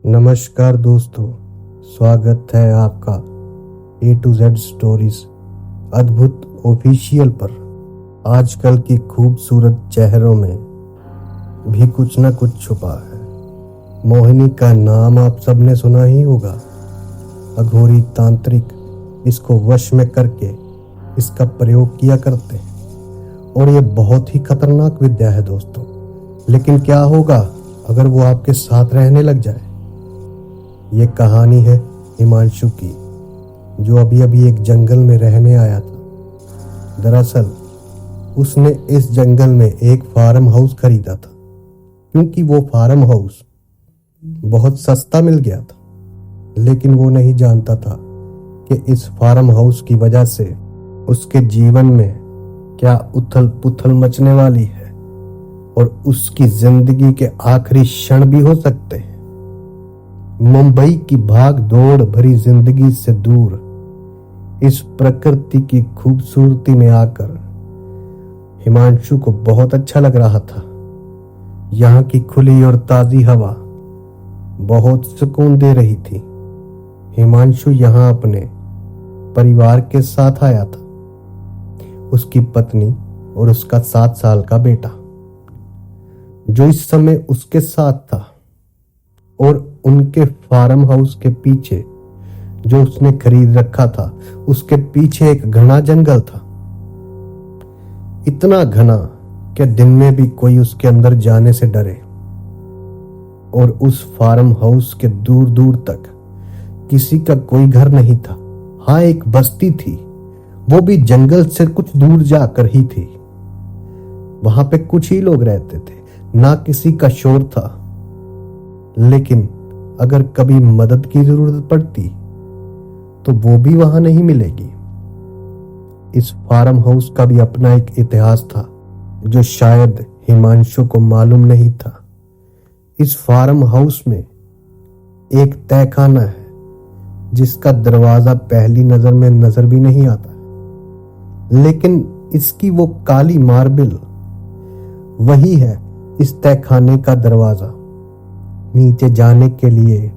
नमस्कार दोस्तों, स्वागत है आपका A to Z स्टोरीज अद्भुत ऑफिशियल पर। आजकल की खूबसूरत चेहरों में भी कुछ न कुछ छुपा है। मोहिनी का नाम आप सबने सुना ही होगा। अघोरी तांत्रिक इसको वश में करके इसका प्रयोग किया करते हैं और ये बहुत ही खतरनाक विद्या है दोस्तों। लेकिन क्या होगा अगर वो आपके साथ रहने लग जाए? ये कहानी है हिमांशु की, जो अभी अभी एक जंगल में रहने आया था। दरअसल उसने इस जंगल में एक फार्म हाउस खरीदा था, क्योंकि वो फार्म हाउस बहुत सस्ता मिल गया था। लेकिन वो नहीं जानता था कि इस फार्म हाउस की वजह से उसके जीवन में क्या उथल पुथल मचने वाली है और उसकी जिंदगी के आखिरी क्षण भी हो सकते हैं। मुंबई की भाग दौड़ भरी जिंदगी से दूर इस प्रकृति की खूबसूरती में आकर हिमांशु को बहुत अच्छा लग रहा था। यहाँ की खुली और ताजी हवा बहुत सुकून दे रही थी। हिमांशु यहाँ अपने परिवार के साथ आया था, उसकी पत्नी और उसका 7 साल का बेटा, जो इस समय उसके साथ था। और उनके फार्म हाउस के पीछे, जो उसने खरीद रखा था, उसके पीछे एक घना जंगल था। इतना घना कि दिन में भी कोई उसके अंदर जाने से डरे। और उस फार्म हाउस के दूर दूर तक किसी का कोई घर नहीं था। हाँ, एक बस्ती थी, वो भी जंगल से कुछ दूर जाकर ही थी। वहां पे कुछ ही लोग रहते थे, ना किसी का शोर था। लेकिन अगर कभी मदद की जरूरत पड़ती तो वो भी वहां नहीं मिलेगी। इस फार्म हाउस का भी अपना एक इतिहास था, जो शायद हिमांशु को मालूम नहीं था। इस फार्म हाउस में एक तहखाना है, जिसका दरवाजा पहली नजर में नजर भी नहीं आता। लेकिन इसकी वो काली मार्बल वही है इस तहखाने का दरवाजा। नीचे जाने के लिए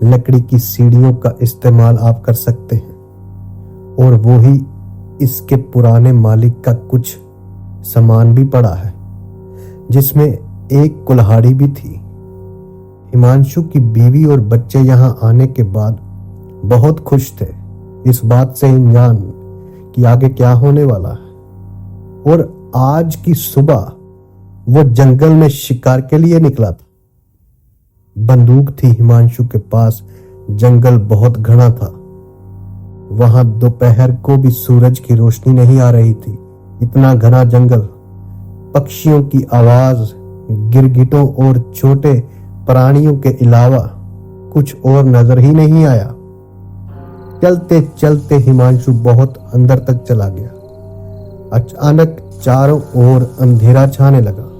लकड़ी की सीढ़ियों का इस्तेमाल आप कर सकते हैं। और वो ही इसके पुराने मालिक का कुछ सामान भी पड़ा है, जिसमें एक कुल्हाड़ी भी थी। हिमांशु की बीवी और बच्चे यहां आने के बाद बहुत खुश थे, इस बात से अनजान कि आगे क्या होने वाला है। और आज की सुबह वो जंगल में शिकार के लिए निकला था। बंदूक थी हिमांशु के पास। जंगल बहुत घना था। वहां दोपहर को भी सूरज की रोशनी नहीं आ रही थी, इतना घना जंगल। पक्षियों की आवाज, गिरगिटों और छोटे प्राणियों के अलावा कुछ और नजर ही नहीं आया। चलते चलते हिमांशु बहुत अंदर तक चला गया। अचानक चारों ओर अंधेरा छाने लगा।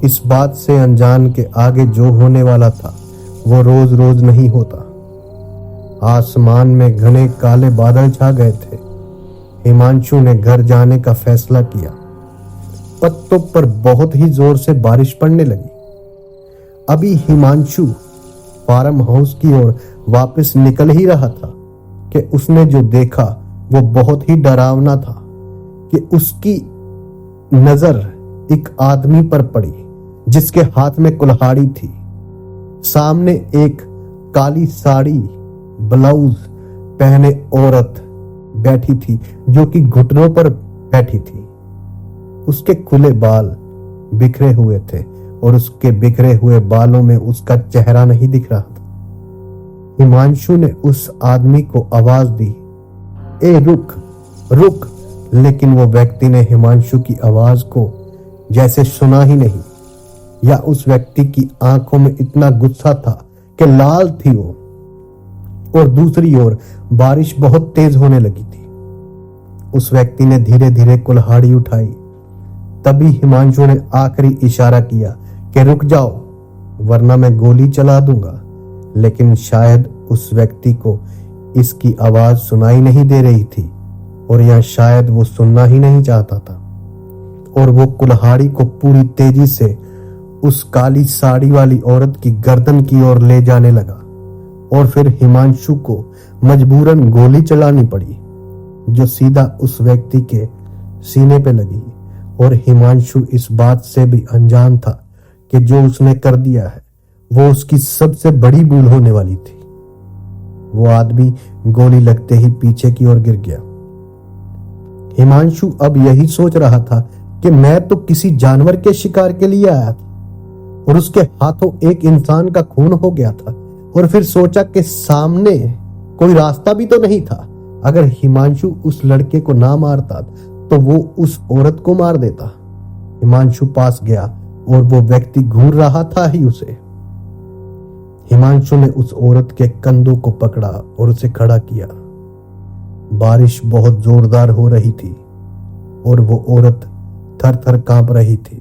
इस बात से अनजान के आगे जो होने वाला था वो रोज रोज नहीं होता। आसमान में घने काले बादल छा गए थे। हिमांशु ने घर जाने का फैसला किया। पत्तों पर बहुत ही जोर से बारिश पड़ने लगी। अभी हिमांशु फार्म हाउस की ओर वापस निकल ही रहा था कि उसने जो देखा वो बहुत ही डरावना था। कि उसकी नजर एक आदमी पर पड़ी, जिसके हाथ में कुल्हाड़ी थी। सामने एक काली साड़ी ब्लाउज पहने औरत बैठी थी, जो कि घुटनों पर बैठी थी। उसके खुले बाल बिखरे हुए थे और उसके बिखरे हुए बालों में उसका चेहरा नहीं दिख रहा था। हिमांशु ने उस आदमी को आवाज दी, ए रुक रुक। लेकिन वो व्यक्ति ने हिमांशु की आवाज को जैसे सुना ही नहीं, या उस व्यक्ति की आंखों में इतना गुस्सा था कि लाल थी वो। और दूसरी ओर बारिश बहुत तेज होने लगी थी। उस व्यक्ति ने धीरे धीरे कुल्हाड़ी उठाई। तभी हिमांशु ने आखिरी इशारा किया कि रुक जाओ, वरना मैं गोली चला दूंगा। लेकिन शायद उस व्यक्ति को इसकी आवाज सुनाई नहीं दे रही थी, और या शायद वो सुनना ही नहीं चाहता था। और वो कुल्हाड़ी को पूरी तेजी से उस काली साड़ी वाली औरत की गर्दन की ओर ले जाने लगा और फिर हिमांशु को मजबूरन गोली चलानी पड़ी, जो सीधा उस व्यक्ति के सीने पे लगी। और हिमांशु इस बात से भी अनजान था कि जो उसने कर दिया है वो उसकी सबसे बड़ी भूल होने वाली थी। वो आदमी गोली लगते ही पीछे की ओर गिर गया। हिमांशु अब यही सोच रहा था कि मैं तो किसी जानवर के शिकार के लिए आया था और उसके हाथों एक इंसान का खून हो गया था। और फिर सोचा कि सामने कोई रास्ता भी तो नहीं था। अगर हिमांशु उस लड़के को ना मारता तो वो उस औरत को मार देता। हिमांशु पास गया और वो व्यक्ति घूर रहा था ही उसे। हिमांशु ने उस औरत के कंधों को पकड़ा और उसे खड़ा किया। बारिश बहुत जोरदार हो रही थी और वो औरत थर थर कांप रही थी,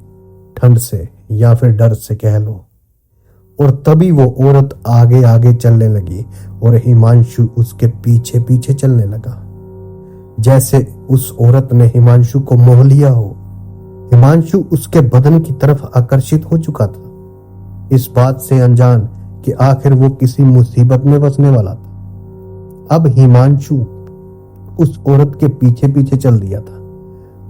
ठंड से या फिर डर से कह लो। और तभी वो औरत आगे आगे चलने लगी और हिमांशु उसके पीछे पीछे चलने लगा, जैसे उस औरत ने हिमांशु को मोह लिया हो। हिमांशु उसके बदन की तरफ आकर्षित हो चुका था, इस बात से अनजान कि आखिर वो किसी मुसीबत में फंसने वाला था। अब हिमांशु उस औरत के पीछे पीछे चल दिया था।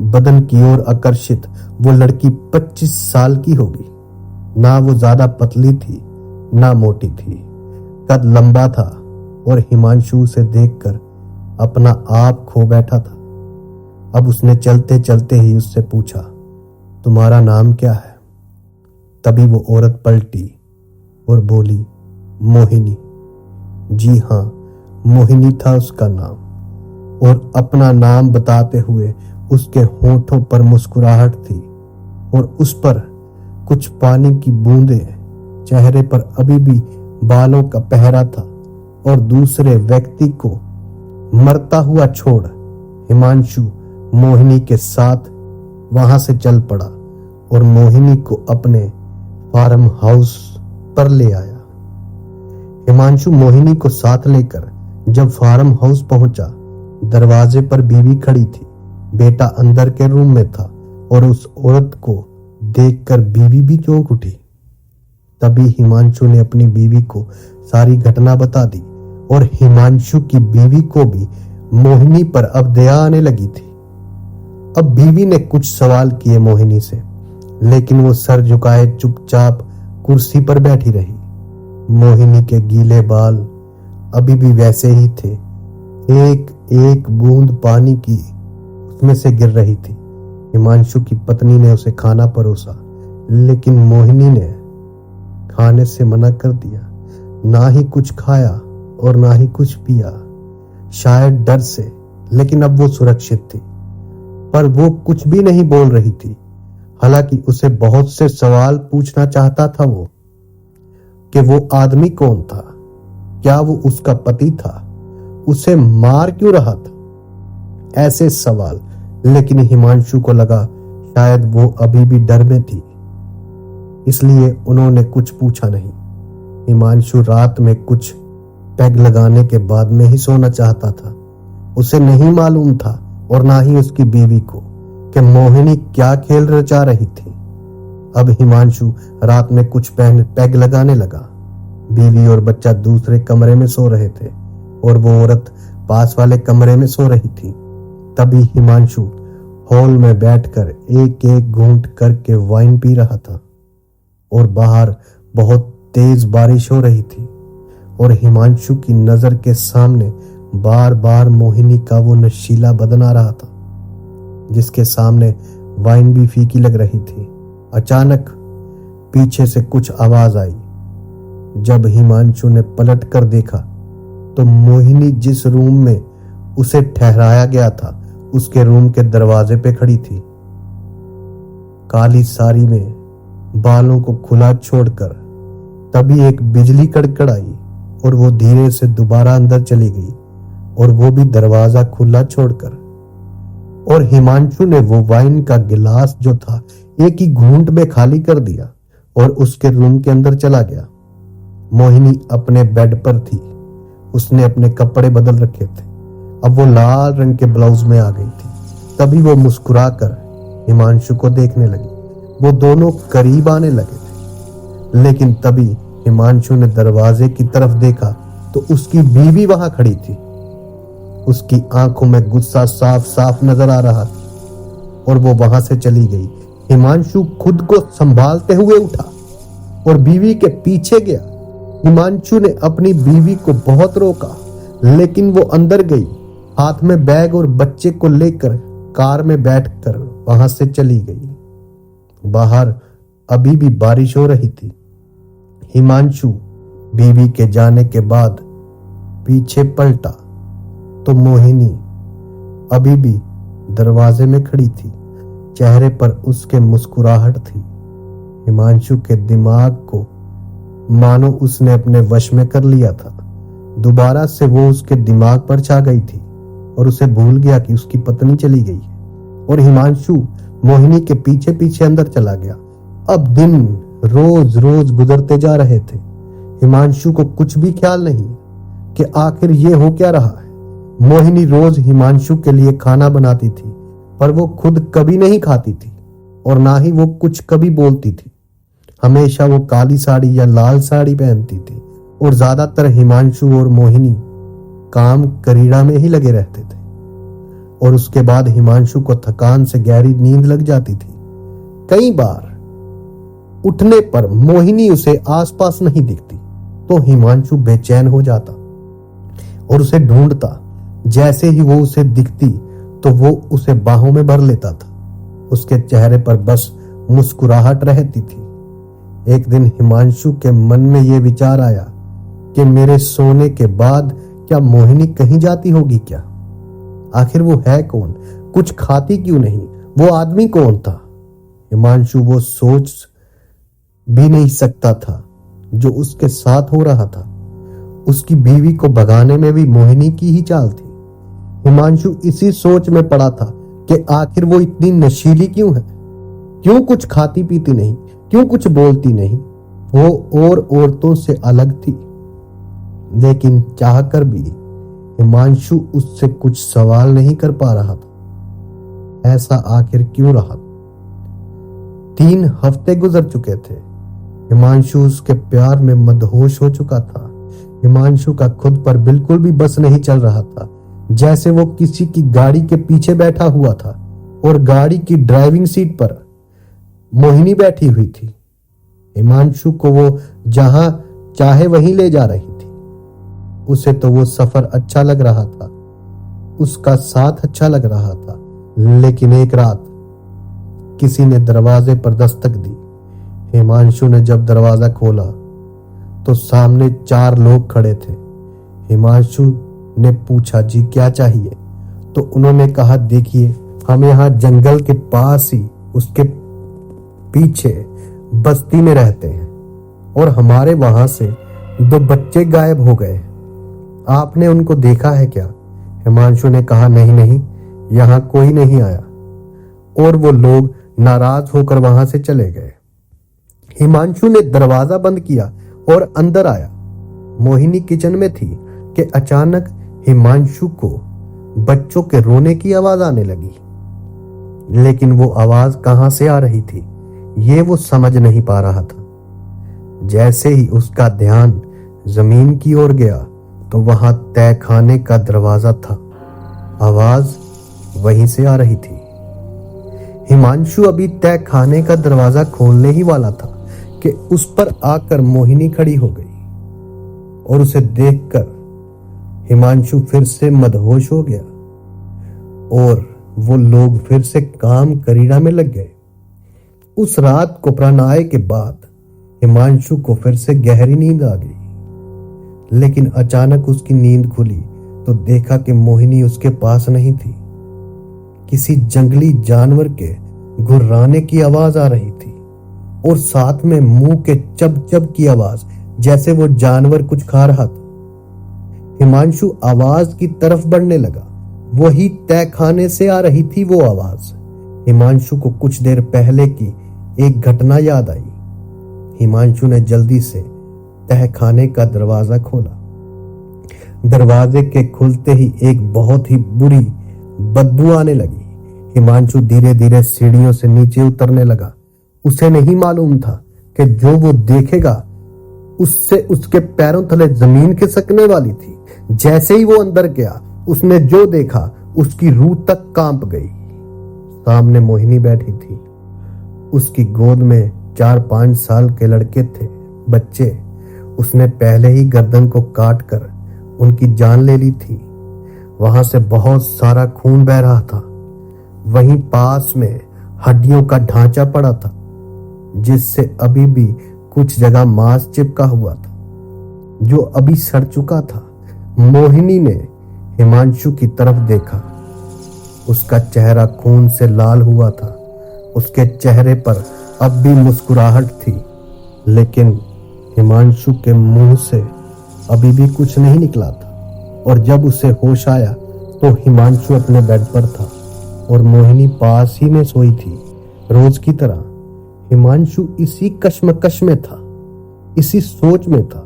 बदन की ओर आकर्षित वो लड़की 25 साल की होगी। ना वो ज्यादा पतली थी ना मोटी थी, कद लंबा था और हिमांशु उसे देखकर अपना आप खो बैठा था। अब उसने चलते चलते ही उससे पूछा, तुम्हारा नाम क्या है? तभी वो औरत पलटी और बोली, मोहिनी। जी हाँ, मोहिनी था उसका नाम। और अपना नाम बताते हुए उसके होठों पर मुस्कुराहट थी और उस पर कुछ पानी की बूंदें। चेहरे पर अभी भी बालों का पहरा था। और दूसरे व्यक्ति को मरता हुआ छोड़ हिमांशु मोहिनी के साथ वहां से चल पड़ा और मोहिनी को अपने फार्म हाउस पर ले आया। हिमांशु मोहिनी को साथ लेकर जब फार्म हाउस पहुंचा, दरवाजे पर बीवी खड़ी थी। बेटा अंदर के रूम में था और उस औरत को देखकर बीवी भी चौंक उठी। तभी हिमांशु ने अपनी बीवी को सारी घटना बता दी और हिमांशु की बीवी को भी मोहिनी पर अब दया आने लगी थी। अब बीवी ने कुछ सवाल किए मोहिनी से, लेकिन वो सर झुकाए चुपचाप कुर्सी पर बैठी रही। मोहिनी के गीले बाल अभी भी वैसे ही थे, एक एक बूंद पानी की उसमें से गिर रही थी। हिमांशु की पत्नी ने उसे खाना परोसा, लेकिन मोहिनी ने खाने से मना कर दिया। ना ही कुछ खाया और ना ही कुछ पिया, शायद डर से, लेकिन अब वो सुरक्षित थी। पर वो कुछ भी नहीं बोल रही थी। हालांकि उसे बहुत से सवाल पूछना चाहता था वो, कि वो आदमी कौन था, क्या वो उसका पति था, उसे मार क्यों रहा था, ऐसे सवाल। लेकिन हिमांशु को लगा शायद वो अभी भी डर में थी, इसलिए उन्होंने कुछ पूछा नहीं। हिमांशु रात में कुछ पैग लगाने के बाद में ही सोना चाहता था। उसे नहीं मालूम था और ना ही उसकी बीवी को कि मोहिनी क्या खेल रचा रही थी। अब हिमांशु रात में कुछ पैग लगाने लगा। बीवी और बच्चा दूसरे कमरे में सो रहे थे और वो औरत पास वाले कमरे में सो रही थी। तभी हिमांशु हॉल में बैठकर एक एक घूंट करके वाइन पी रहा था और बाहर बहुत तेज बारिश हो रही थी और हिमांशु की नजर के सामने बार बार मोहिनी का वो नशीला बदन आ रहा था, जिसके सामने वाइन भी फीकी लग रही थी। अचानक पीछे से कुछ आवाज आई। जब हिमांशु ने पलट कर देखा तो मोहिनी जिस रूम में उसे ठहराया गया था उसके रूम के दरवाजे पे खड़ी थी, काली साड़ी में, बालों को खुला छोड़कर। तभी एक बिजली कड़कड़ाई और वो धीरे से दोबारा अंदर चली गई और वो भी दरवाजा खुला छोड़कर। और हिमांशु ने वो वाइन का गिलास जो था एक ही घूंट में खाली कर दिया और उसके रूम के अंदर चला गया। मोहिनी अपने बेड पर थी, उसने अपने कपड़े बदल रखे थे। अब वो लाल रंग के ब्लाउज में आ गई थी। तभी वो मुस्कुराकर हिमांशु को देखने लगी। वो दोनों करीब आने लगे थे लेकिन तभी हिमांशु ने दरवाजे की तरफ देखा तो उसकी बीवी वहां खड़ी थी। उसकी आंखों में गुस्सा साफ साफ नजर आ रहा था और वो वहां से चली गई। हिमांशु खुद को संभालते हुए उठा और बीवी के पीछे गया। हिमांशु ने अपनी बीवी को बहुत रोका, लेकिन वो अंदर गई, हाथ में बैग और बच्चे को लेकर कार में बैठकर वहां से चली गई। बाहर अभी भी बारिश हो रही थी। हिमांशु बीवी के जाने के बाद पीछे पलटा तो मोहिनी अभी भी दरवाजे में खड़ी थी। चेहरे पर उसके मुस्कुराहट थी। हिमांशु के दिमाग को मानो उसने अपने वश में कर लिया था। दोबारा से वो उसके दिमाग पर छा गई थी और उसे भूल गया कि उसकी पत्नी चली गई है। और हिमांशु मोहिनी के पीछे पीछे अंदर चला गया। अब दिन रोज रोज गुजरते जा रहे थे। हिमांशु को कुछ भी ख्याल नहीं कि आखिर ये हो क्या रहा है। मोहिनी रोज हिमांशु के लिए खाना बनाती थी, पर वो खुद कभी नहीं खाती थी और ना ही वो कुछ कभी बोलती थी। हमेशा वो काली साड़ी या लाल साड़ी पहनती थी और ज्यादातर हिमांशु और मोहिनी काम करीड़ा में ही लगे रहते थे। और उसके बाद हिमांशु को थकान से गहरी नींद लग जाती थी। कई बार उठने पर मोहिनी उसे आसपास नहीं दिखती तो हिमांशु बेचैन हो जाता और उसे ढूंढता। जैसे ही वो उसे दिखती तो वो उसे बाहों में भर लेता था। उसके चेहरे पर बस मुस्कुराहट रहती थी। एक दिन हिमांशु के मन में ये विचार आया कि मेरे सोने के बाद क्या मोहिनी कहीं जाती होगी क्या? आखिर वो है कौन? कुछ खाती क्यों नहीं? वो आदमी कौन था? हिमांशु वो सोच भी नहीं सकता था जो उसके साथ हो रहा था। उसकी बीवी को भगाने में भी मोहिनी की ही चाल थी। हिमांशु इसी सोच में पड़ा था कि आखिर वो इतनी नशीली क्यों है? क्यों कुछ खाती पीती नहीं? क्यों कुछ बोलती नहीं? वो और औरतों से अलग थी, लेकिन चाहकर भी हिमांशु उससे कुछ सवाल नहीं कर पा रहा था। ऐसा आखिर क्यों रहा? 3 हफ्ते गुजर चुके थे। हिमांशु उसके प्यार में मदहोश हो चुका था। हिमांशु का खुद पर बिल्कुल भी बस नहीं चल रहा था। जैसे वो किसी की गाड़ी के पीछे बैठा हुआ था और गाड़ी की ड्राइविंग सीट पर मोहिनी बैठी हुई थी। हिमांशु को वो जहां चाहे वहीं ले जा रही थी। उसे तो वो सफर अच्छा लग रहा था, उसका साथ अच्छा लग रहा था। लेकिन एक रात किसी ने दरवाजे पर दस्तक दी। हिमांशु ने जब दरवाजा खोला तो सामने 4 लोग खड़े थे। हिमांशु ने पूछा, जी क्या चाहिए? तो उन्होंने कहा, देखिए हम यहाँ जंगल के पास ही उसके पीछे बस्ती में रहते हैं और हमारे वहां से 2 बच्चे गायब हो गए। आपने उनको देखा है क्या? हिमांशु ने कहा, नहीं नहीं, यहाँ कोई नहीं आया। और वो लोग नाराज होकर वहां से चले गए। हिमांशु ने दरवाजा बंद किया और अंदर आया। मोहिनी किचन में थी कि अचानक हिमांशु को बच्चों के रोने की आवाज आने लगी, लेकिन वो आवाज कहां से आ रही थी ये वो समझ नहीं पा रहा था। जैसे ही उसका ध्यान जमीन की ओर गया तो वहां तहखाने का दरवाजा था। आवाज वहीं से आ रही थी। हिमांशु अभी तहखाने का दरवाजा खोलने ही वाला था कि उस पर आकर मोहिनी खड़ी हो गई और उसे देखकर हिमांशु फिर से मदहोश हो गया और वो लोग फिर से काम करीड़ा में लग गए। उस रात को प्राणाय के बाद हिमांशु को फिर से गहरी नींद आ गई, लेकिन अचानक उसकी नींद खुली तो देखा कि मोहिनी उसके पास नहीं थी। किसी जंगली जानवर के घुर्राने की आवाज आ रही थी और साथ में मुंह के चब चब की आवाज, जैसे वो जानवर कुछ खा रहा था। हिमांशु आवाज की तरफ बढ़ने लगा। वही तहखाने से आ रही थी वो आवाज। हिमांशु को कुछ देर पहले की एक घटना याद आई। हिमांशु ने जल्दी से तहखाने का दरवाजा खोला। दरवाजे के खुलते ही एक बहुत ही बुरी बदबू आने लगी। हिमांशु धीरे धीरे सीढ़ियों से नीचे उतरने लगा। उसे नहीं मालूम था कि जो वो देखेगा उससे उसके पैरों तले जमीन खिसकने वाली थी। जैसे ही वो अंदर गया, उसने जो देखा उसकी रूह तक कांप गई। सामने मोहिनी बैठी थी। उसकी गोद में 4-5 साल के लड़के थे, बच्चे। उसने पहले ही गर्दन को काट कर उनकी जान ले ली थी। वहां से बहुत सारा खून बह रहा था। वहीं पास में हड्डियों का ढांचा पड़ा था, जिससे अभी भी कुछ जगह मांस चिपका हुआ था, जो अभी सड़ चुका था। मोहिनी ने हिमांशु की तरफ देखा। उसका चेहरा खून से लाल हुआ था। उसके चेहरे पर अब भी मुस्कुराहट थी, लेकिन हिमांशु के मुंह से अभी भी कुछ नहीं निकला था। और जब उसे होश आया तो हिमांशु अपने बेड पर था और मोहिनी पास ही में सोई थी, रोज की तरह। हिमांशु इसी कश्मकश में था, इसी सोच में था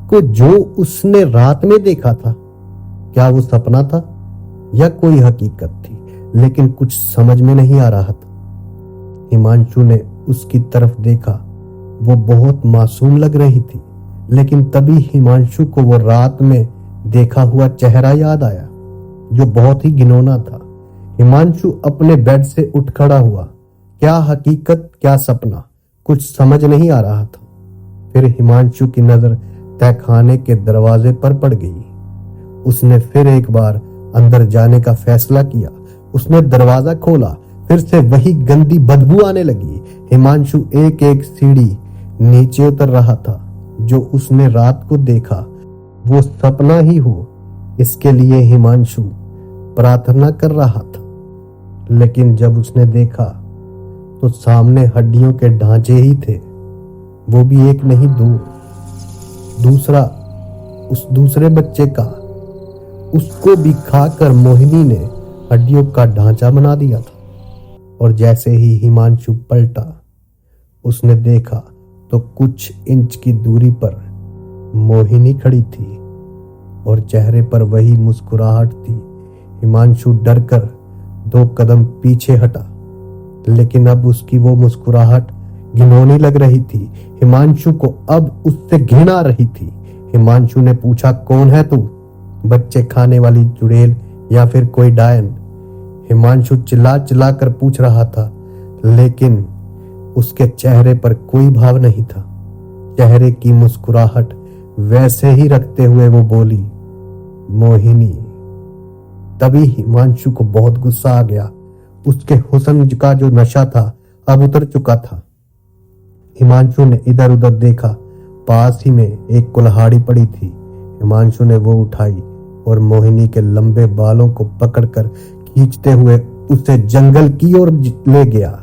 कि जो उसने रात में देखा था, क्या वो सपना था या कोई हकीकत थी, लेकिन कुछ समझ में नहीं आ रहा था। हिमांशु ने उसकी तरफ देखा। वो बहुत मासूम लग रही थी, लेकिन तभी हिमांशु को वो रात में देखा हुआ चेहरा याद आया, जो बहुत ही घिनौना था। हिमांशु अपने बेड से उठ खड़ा हुआ। क्या हकीकत, क्या सपना, कुछ समझ नहीं आ रहा था। फिर हिमांशु की नजर तहखाने के दरवाजे पर पड़ गई। उसने फिर एक बार अंदर जाने का फैसला किया। उसने दरवाजा खोला। फिर से वही गंदी बदबू आने लगी। हिमांशु एक एक सीढ़ी नीचे उतर रहा था। जो उसने रात को देखा वो सपना ही हो, इसके लिए हिमांशु प्रार्थना कर रहा था। लेकिन जब उसने देखा तो सामने हड्डियों के ढांचे ही थे, वो भी एक नहीं दो। दूसरा, उस दूसरे बच्चे का। उसको भी खाकर मोहिनी ने हड्डियों का ढांचा बना दिया था। और जैसे ही हिमांशु पलटा, उसने देखा तो कुछ इंच की दूरी पर मोहिनी खड़ी थी और चेहरे पर वही मुस्कुराहट थी। हिमांशु डरकर 2 कदम पीछे हटा, लेकिन अब उसकी वो मुस्कुराहट घिनौनी लग रही थी। हिमांशु को अब उससे घृणा आ रही थी। हिमांशु ने पूछा, कौन है तू? बच्चे खाने वाली चुड़ैल या फिर कोई डायन? हिमांशु चिल्ला चिल्ला कर पूछ रहा था, लेकिन उसके चेहरे पर कोई भाव नहीं था। चेहरे की मुस्कुराहट वैसे ही रखते हुए वो बोली, मोहिनी। तभी हिमांशु को बहुत गुस्सा आ गया। उसके हुस्न का जो नशा था अब उतर चुका था। हिमांशु ने इधर उधर देखा। पास ही में एक कुल्हाड़ी पड़ी थी। हिमांशु ने वो उठाई और मोहिनी के लंबे बालों को पकड़कर खींचते हुए उसे जंगल की ओर ले गया।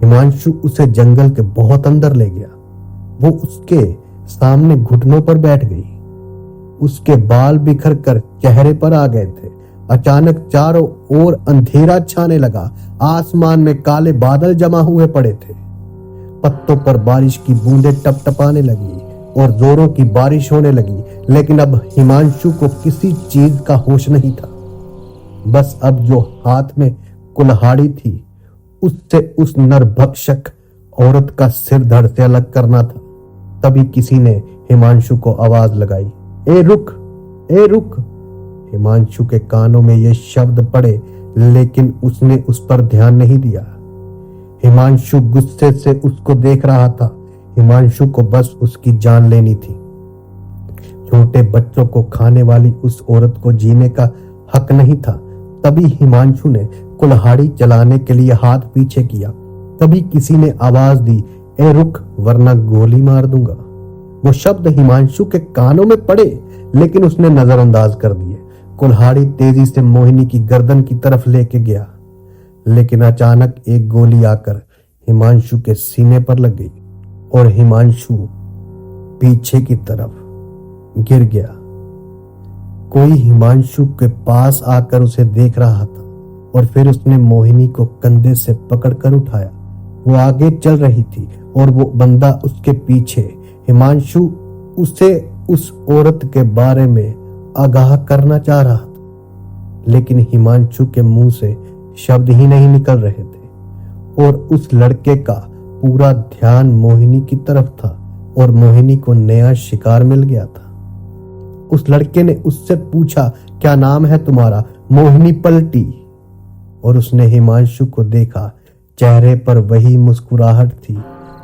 हिमांशु उसे जंगल के बहुत अंदर ले गया। वो उसके सामने घुटनों पर बैठ गई। उसके बाल बिखर कर चेहरे पर आ गए थे। अचानक चारों ओर अंधेरा छाने लगा। आसमान में काले बादल जमा हुए पड़े थे। पत्तों पर बारिश की बूंदें टपटपाने लगी और जोरों की बारिश होने लगी। लेकिन अब हिमांशु को किसी चीज का होश नहीं था। बस अब जो हाथ में कुल्हाड़ी थी, उससे उस नरभक्षक औरत का सिर धड़ से अलग करना था। तभी किसी ने हिमांशु को आवाज लगाई, ए रुक, ए रुक। हिमांशु के कानों में ये शब्द पड़े, लेकिन उसने उस पर ध्यान नहीं दिया। हिमांशु गुस्से से उसको देख रहा था। हिमांशु को बस उसकी जान लेनी थी। छोटे बच्चों को खाने वाली उस औरत को जीने का हक नहीं था। तभी हिमांशु ने कुल्हाड़ी चलाने के लिए हाथ पीछे किया। तभी किसी ने आवाज दी, ए रुक, वरना गोली मार दूंगा। वो शब्द हिमांशु के कानों में पड़े, लेकिन उसने नजरअंदाज कर दिए। कुल्हाड़ी तेजी से मोहिनी की गर्दन की तरफ लेके गया, लेकिन अचानक एक गोली आकर हिमांशु के सीने पर लग गई और हिमांशु पीछे की तरफ गिर गया। कोई हिमांशु के पास आकर उसे देख रहा था और फिर उसने मोहिनी को कंधे से पकड़कर उठाया। वो आगे चल रही थी और वो बंदा उसके पीछे। हिमांशु उसे उस औरत के बारे में आगाह करना चाह रहा था, लेकिन हिमांशु के मुंह से शब्द ही नहीं निकल रहे थे और उस लड़के का पूरा ध्यान मोहिनी की तरफ था और मोहिनी को नया शिकार मिल गया था। उस लड़के ने उससे पूछा, क्या नाम है तुम्हारा? मोहिनी पलटी और उसने हिमांशु को देखा। चेहरे पर वही मुस्कुराहट थी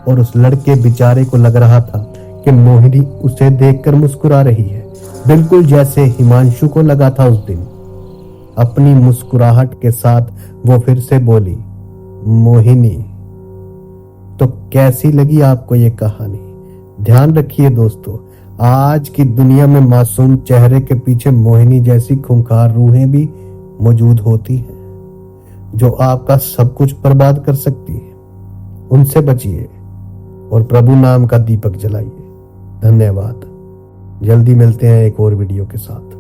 और उस लड़के बेचारे को लग रहा था कि मोहिनी उसे देखकर मुस्कुरा रही है, बिल्कुल जैसे हिमांशु को लगा था उस दिन। अपनी मुस्कुराहट के साथ वो फिर से बोली, मोहिनी। तो कैसी लगी आपको ये कहानी? ध्यान रखिए दोस्तों, आज की दुनिया में मासूम चेहरे के पीछे मोहिनी जैसी खूंखार रूहें भी मौजूद होती हैं, जो आपका सब कुछ बर्बाद कर सकती है। उनसे बचिए और प्रभु नाम का दीपक जलाइए। धन्यवाद। जल्दी मिलते हैं एक और वीडियो के साथ।